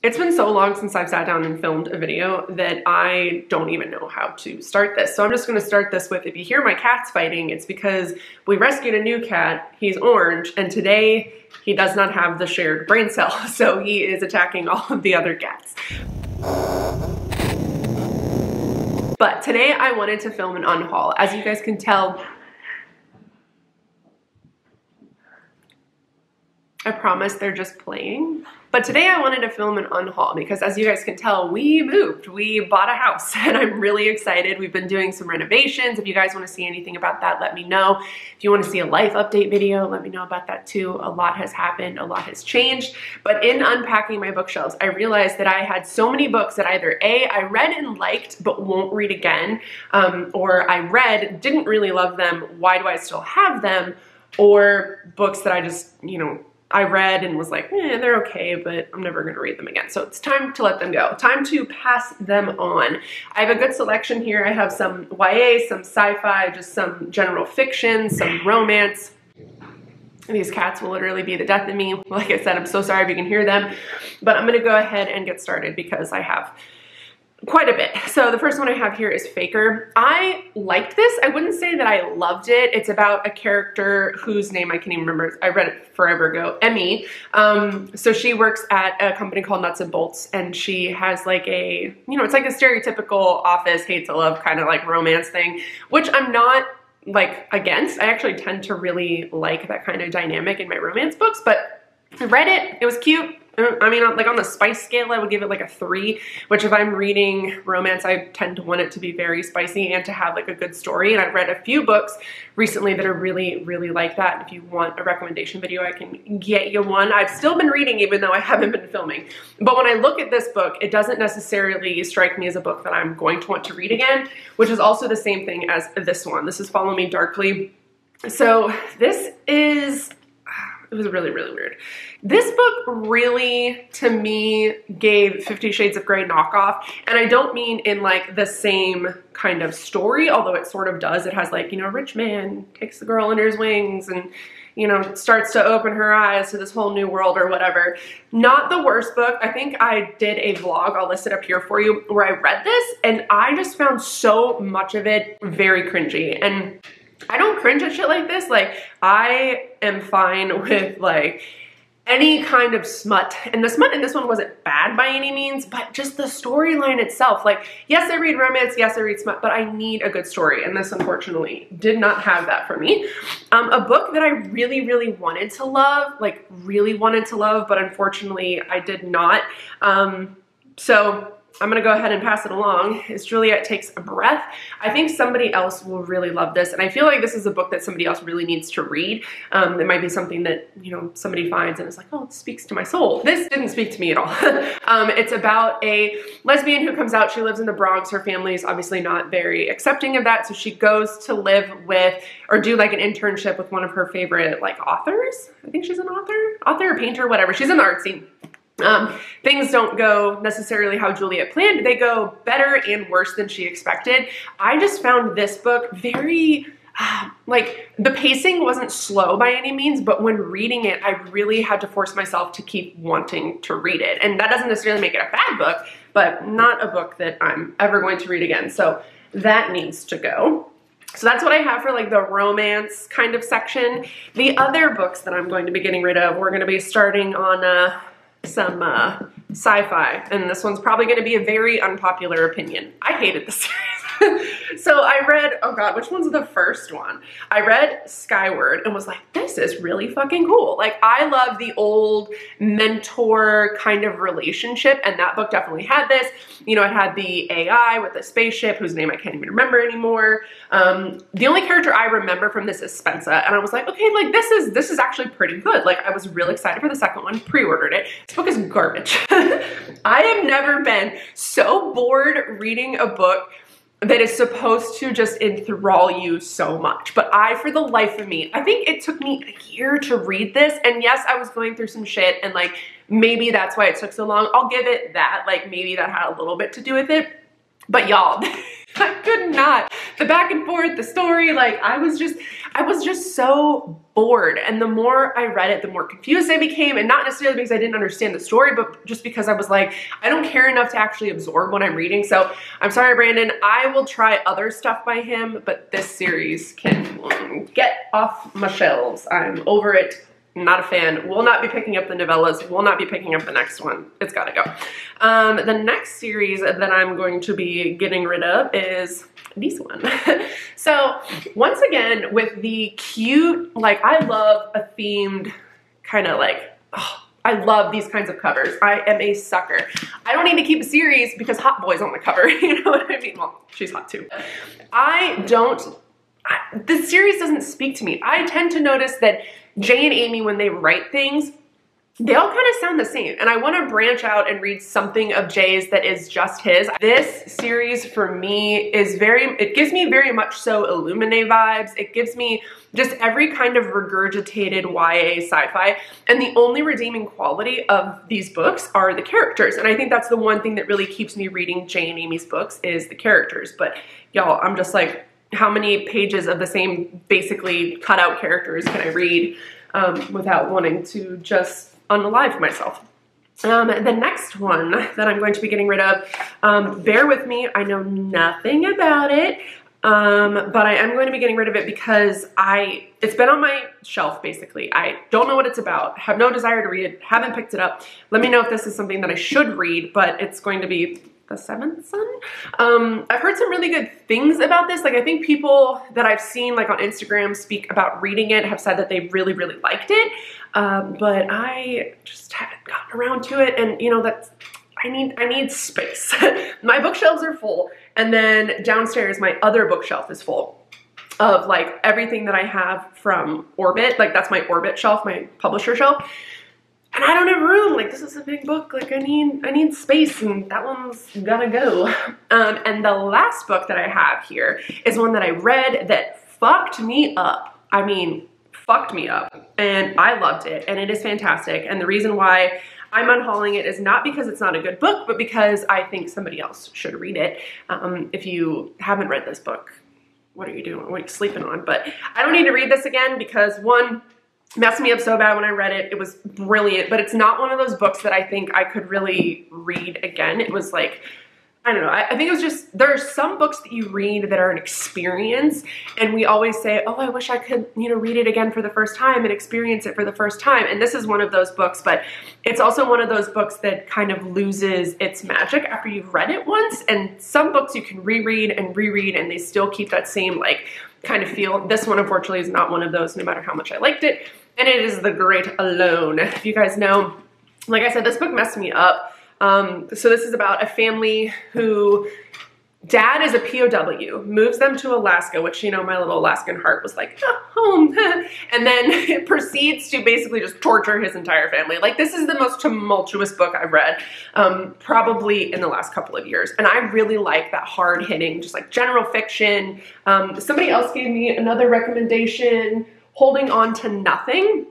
It's been so long since I've sat down and filmed a video that I don't even know how to start this. So I'm just gonna start this with, if you hear my cats fighting, it's because we rescued a new cat. He's orange, and today he does not have the shared brain cell. So he is attacking all of the other cats. But today I wanted to film an unhaul. As you guys can tell, I promise they're just playing. But today I wanted to film an unhaul because, as you guys can tell, we moved. We bought a house and I'm really excited. We've been doing some renovations. If you guys want to see anything about that, let me know. If you want to see a life update video, let me know about that too. A lot has happened, a lot has changed. But in unpacking my bookshelves, I realized that I had so many books that either A, I read and liked but won't read again, or I read, didn't really love them, why do I still have them? Or books that I just, I read and was like, they're okay, but I'm never gonna read them again. So it's time to let them go. Time to pass them on. I have a good selection here. I have some YA, some sci-fi, just some general fiction, some romance. These cats will literally be the death of me. Like I said, I'm so sorry if you can hear them, but I'm gonna go ahead and get started because I have quite a bit. So the first one I have here is Faker. I liked this. I wouldn't say that I loved it. It's about a character whose name I can't even remember. I read it forever ago. Emmy. So she works at a company called Nuts and Bolts, and she has like a, it's like a stereotypical office, hate to love kind of like romance thing, which I'm not like against. I actually tend to really like that kind of dynamic in my romance books, but I read it. It was cute. I mean, like on the spice scale, I would give it like a 3, which if I'm reading romance, I tend to want it to be very spicy and to have like a good story. And I've read a few books recently that are really, really like that. If you want a recommendation video, I can get you one. I've still been reading even though I haven't been filming. But when I look at this book, it doesn't necessarily strike me as a book that I'm going to want to read again, which is also the same thing as this one. This is Follow Me Darkly. So this is... It was really, really weird. This book really, to me, gave 50 Shades of Grey knockoff. And I don't mean in like the same kind of story, although it sort of does. It has like, a rich man takes the girl under his wings and, starts to open her eyes to this whole new world or whatever. Not the worst book. I think I did a vlog, I'll list it up here for you, where I read this and I just found so much of it very cringy. And I don't cringe at shit like this. Like, I am fine with like any kind of smut. And the smut in this one wasn't bad by any means, but just the storyline itself. Like, yes, I read romance, yes, I read smut, but I need a good story. And this unfortunately did not have that for me. A book that I really, really wanted to love, like really wanted to love, but unfortunately I did not. So I'm gonna go ahead and pass it along, is Juliet Takes a Breath. I think somebody else will really love this, and I feel like this is a book that somebody else really needs to read. It might be something that, somebody finds and is like, oh, it speaks to my soul. This didn't speak to me at all. It's about a lesbian who comes out. She lives in the Bronx. Her family is obviously not very accepting of that, so she goes to live with, or do like an internship with one of her favorite like authors. I think she's an author or painter, whatever. She's in the art scene. Things don't go necessarily how Juliet planned. They go better and worse than she expected. I just found this book very, like, the pacing wasn't slow by any means, but when reading it, I really had to force myself to keep wanting to read it. And that doesn't necessarily make it a bad book, but not a book that I'm ever going to read again. So that needs to go. So that's what I have for like the romance kind of section. The other books that I'm going to be getting rid of, we're going to be starting on, some sci-fi, and this one's probably going to be a very unpopular opinion. I hated this series. So I read, oh god, which one's the first one? I read Skyward and was like, this is really fucking cool. Like, I love the old mentor kind of relationship, and that book definitely had this. It had the AI with the spaceship, whose name I can't even remember anymore. The only character I remember from this is Spensa, and I was like, okay, like this is actually pretty good. Like, I was really excited for the second one, pre-ordered it. This book is garbage. I have never been so bored reading a book that is supposed to just enthrall you so much. But for the life of me, I think it took me a year to read this. And yes, I was going through some shit, and like, maybe that's why it took so long. I'll give it that. Like, maybe that had a little bit to do with it. But y'all, I could not. The back and forth, the story, like I was just so bored. And the more I read it, the more confused I became, and not necessarily because I didn't understand the story, but just because I was like, I don't care enough to actually absorb what I'm reading. So I'm sorry, Brandon, I will try other stuff by him, but this series can get off my shelves. I'm over it. Not a fan. Will not be picking up the novellas. Will not be picking up the next one. It's gotta go. The next series that I'm going to be getting rid of is this one. So once again, with the cute, like I love a themed kind of like, oh, I love these kinds of covers. I am a sucker. I don't need to keep a series because Hot Boy's on the cover. You know what I mean? Well, she's hot too. This series doesn't speak to me. I tend to notice that Jay and Amy, when they write things, they all kind of sound the same. And I want to branch out and read something of Jay's that is just his. This series for me is it gives me very much so Illuminae vibes. It gives me just every kind of regurgitated YA sci-fi. And the only redeeming quality of these books are the characters. And I think that's the one thing that really keeps me reading Jay and Amy's books is the characters. But y'all, I'm just like, how many pages of the same basically cut out characters can I read without wanting to just unalive myself? The next one that I'm going to be getting rid of, bear with me, I know nothing about it, but I am going to be getting rid of it because it's been on my shelf basically. I don't know what it's about, have no desire to read it, haven't picked it up. Let me know if this is something that I should read, but it's going to be The Seventh Son. I've heard some really good things about this. Like I think people that I've seen like on Instagram speak about reading it have said that they really, really liked it. But I just haven't gotten around to it. And you know, I need space. My bookshelves are full. And then downstairs, my other bookshelf is full of like everything that I have from Orbit. Like that's my Orbit shelf, my publisher shelf. And I don't have room. Like this is a big book. Like I need space, and that one's gotta go. And the last book that I have here is one that I read that fucked me up. I mean, fucked me up. And I loved it, and it is fantastic. And the reason why I'm unhauling it is not because it's not a good book, but because I think somebody else should read it. If you haven't read this book, what are you doing? What are you sleeping on? But I don't need to read this again because one, messed me up so bad when I read it. It was brilliant, but it's not one of those books that I think I could really read again. It was like, I don't know. I think it was just, there are some books that you read that are an experience, and we always say, oh, I wish I could, you know, read it again for the first time and experience it for the first time. And this is one of those books, but it's also one of those books that kind of loses its magic after you've read it once. And some books you can reread and reread, and they still keep that same like kind of feel. This one, unfortunately, is not one of those, no matter how much I liked it. And it is The Great Alone. If you guys know, like I said, this book messed me up. So this is about a family who, dad is a POW, moves them to Alaska, which, you know, my little Alaskan heart was like, oh, home. And then it proceeds to basically just torture his entire family. Like this is the most tumultuous book I've read, probably in the last couple of years. And I really like that hard hitting, just like general fiction. Somebody else gave me another recommendation, Holding On to Nothing.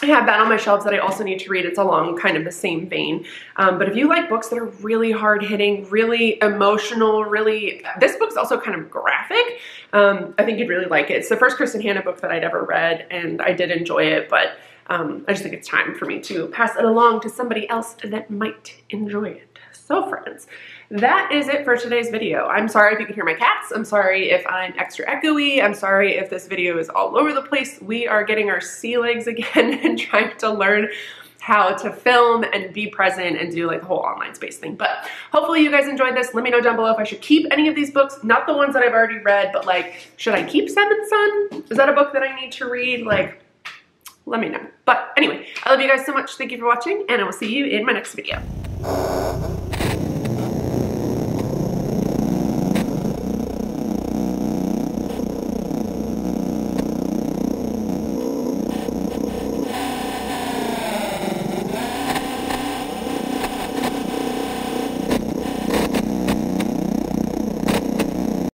I have that on my shelves that I also need to read. It's along kind of the same vein. But if you like books that are really hard hitting, really emotional, this book's also kind of graphic. I think you'd really like it. It's the first Kristen Hanna book that I'd ever read, and I did enjoy it, but I just think it's time for me to pass it along to somebody else that might enjoy it. So friends, that is it for today's video. I'm sorry if you can hear my cats. I'm sorry if I'm extra echoey. I'm sorry if this video is all over the place. We are getting our sea legs again and trying to learn how to film and be present and do like the whole online space thing. But hopefully you guys enjoyed this. Let me know down below if I should keep any of these books, not the ones that I've already read, but like, should I keep Seventh Son? Is that a book that I need to read? Like, let me know. But anyway, I love you guys so much. Thank you for watching, and I will see you in my next video.